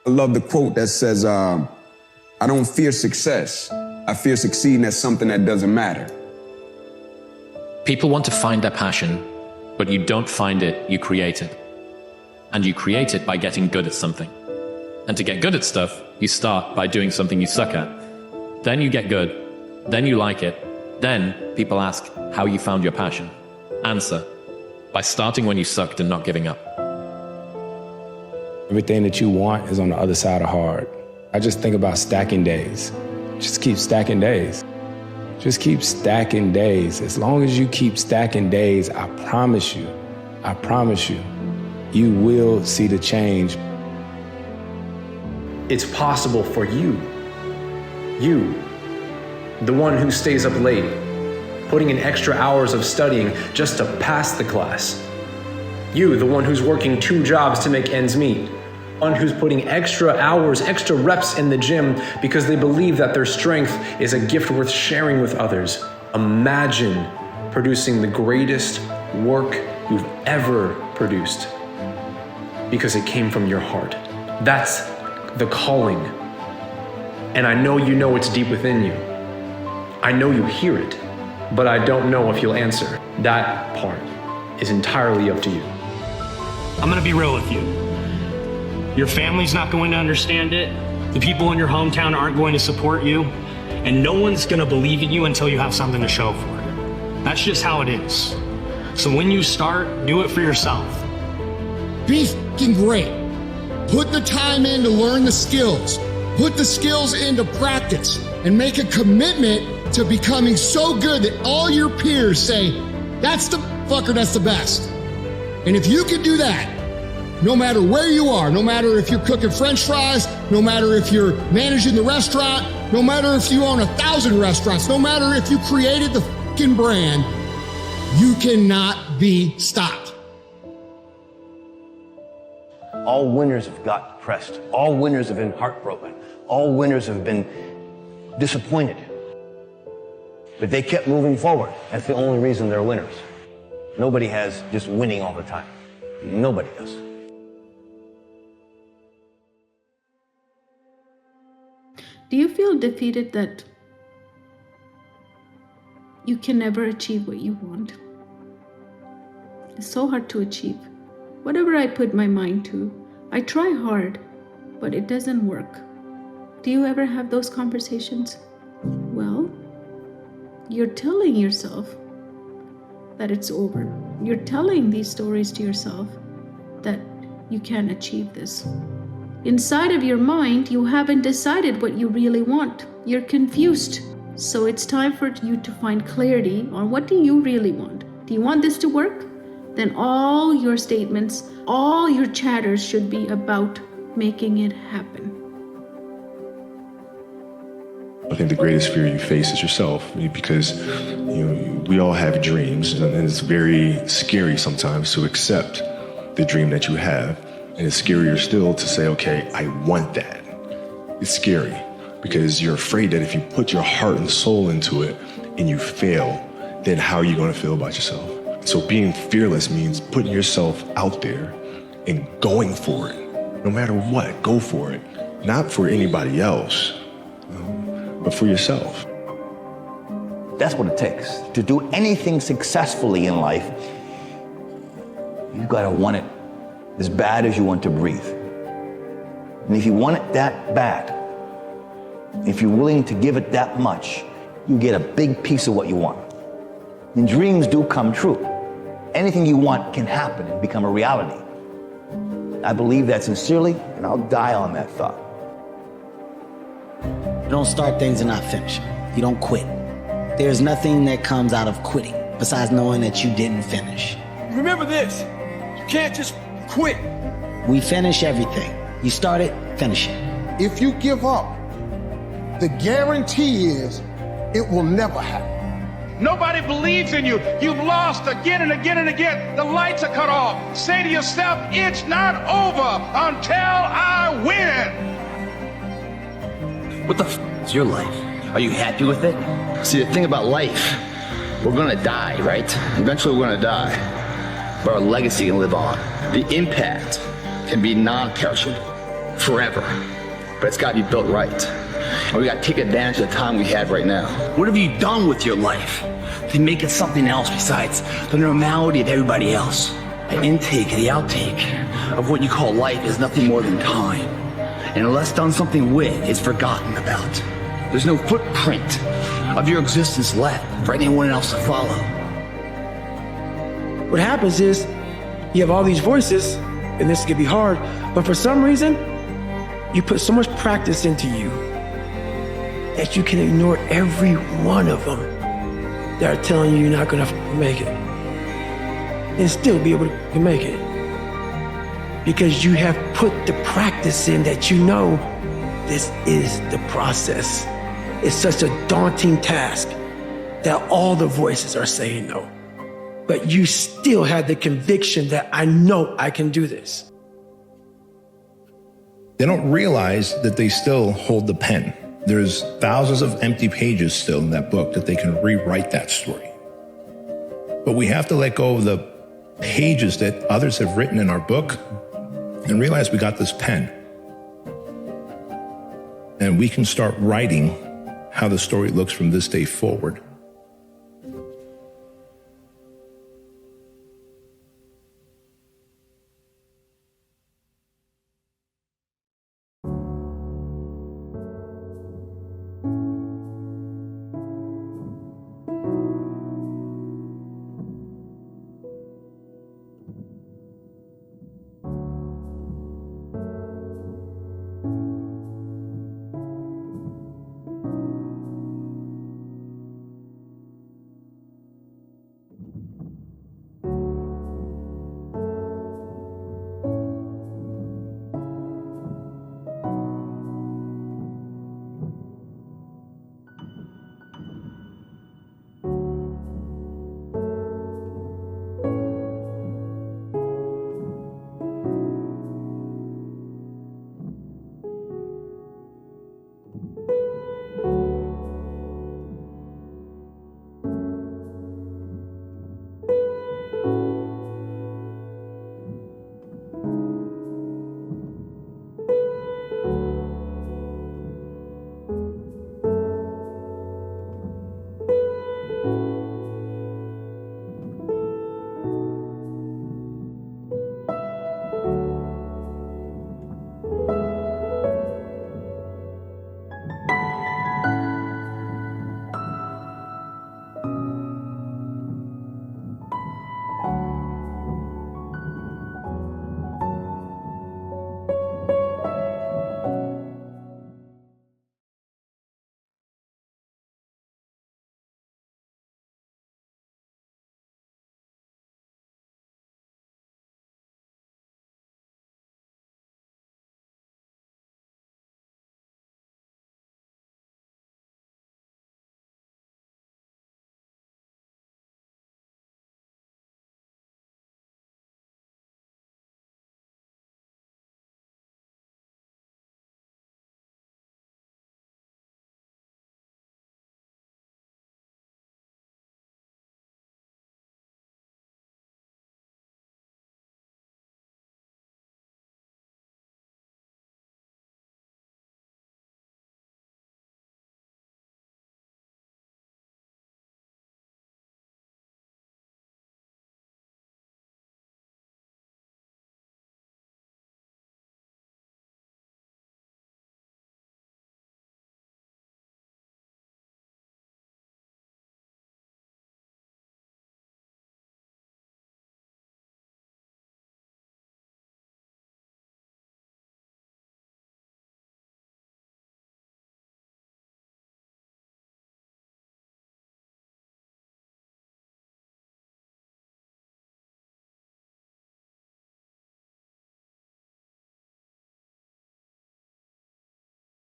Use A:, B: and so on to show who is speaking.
A: I love the quote that says, I don't fear success. I fear succeeding at something that doesn't matter.
B: People want to find their passion, but you don't find it, you create it. And you create it by getting good at something. And to get good at stuff, you start by doing something you suck at. Then you get good. Then you like it. Then people ask how you found your passion. Answer: by starting when you sucked and not giving up.
C: Everything that you want is on the other side of hard. I just think about stacking days. Just keep stacking days. Just keep stacking days. As long as you keep stacking days, I promise you, you will see the change.
D: It's possible for you, the one who stays up late, putting in extra hours of studying just to pass the class. You, the one who's working 2 jobs to make ends meet. One who's putting extra hours, extra reps in the gym because they believe that their strength is a gift worth sharing with others. Imagine producing the greatest work you've ever produced because it came from your heart. That's the calling. And I know you know it's deep within you. I know you hear it, but I don't know if you'll answer. That part is entirely up to you.
E: I'm gonna be real with you. Your family's not going to understand it. The people in your hometown aren't going to support you. And no one's gonna believe in you until you have something to show for it. That's just how it is. So when you start, do it for yourself.
F: Be f***ing great. Put the time in to learn the skills. Put the skills into practice and make a commitment to becoming so good that all your peers say, that's the fucker, that's the best. And if you can do that, no matter where you are, no matter if you're cooking French fries, no matter if you're managing the restaurant, no matter if you own 1,000 restaurants, no matter if you created the fucking brand, you cannot be stopped.
G: All winners have got depressed. All winners have been heartbroken. All winners have been disappointed. But they kept moving forward. That's the only reason they're winners. Nobody has just winning all the time. Nobody does.
H: Do you feel defeated that you can never achieve what you want? It's so hard to achieve. Whatever I put my mind to, I try hard, but it doesn't work. Do you ever have those conversations? Well, you're telling yourself that it's over. You're telling these stories to yourself that you can't achieve this. Inside of your mind, you haven't decided what you really want. You're confused. So it's time for you to find clarity on what do you really want. Do you want this to work? Then all your statements, all your chatters should be about making it happen.
I: I think the greatest fear you face is yourself, because we all have dreams, and it's very scary sometimes to accept the dream that you have. And it's scarier still to say, okay, I want that. It's scary because you're afraid that if you put your heart and soul into it and you fail, then how are you going to feel about yourself? So being fearless means putting yourself out there and going for it. No matter what, go for it. Not for anybody else, but for yourself.
G: That's what it takes. To do anything successfully in life, you've got to want it as bad as you want to breathe. And if you want it that bad, if you're willing to give it that much, you get a big piece of what you want. And dreams do come true. Anything you want can happen and become a reality. I believe that sincerely, and I'll die on that thought.
J: You don't start things and not finish them. You don't quit. There's nothing that comes out of quitting besides knowing that you didn't finish.
K: Remember this, you can't just quit.
J: We finish everything. You start it, finish it.
F: If you give up, the guarantee is it will never happen.
K: Nobody believes in you. You've lost again and again and again. The lights are cut off. Say to yourself, it's not over until I win.
L: What the f is your life? Are you happy with it? See, the thing about life, we're gonna die, right? Eventually we're gonna die. But our legacy can live on. The impact can be non-perishable. forever. But it's got to be built right. And we got to take advantage of the time we have right now. What have you done with your life to make it something else besides the normality of everybody else? The intake, the outtake of what you call life is nothing more than time. And unless done something with, it's forgotten about. There's no footprint of your existence left for anyone else to follow.
M: What happens is you have all these voices, and this can be hard, but for some reason, you put so much practice into you that you can ignore every one of them that are telling you you're not gonna make it, and still be able to make it. Because you have put the practice in that you know this is the process. It's such a daunting task that all the voices are saying no. But you still have the conviction that I know I can do this.
N: They don't realize that they still hold the pen. There's thousands of empty pages still in that book that they can rewrite that story. But we have to let go of the pages that others have written in our book and realize we got this pen. And we can start writing how the story looks from this day forward.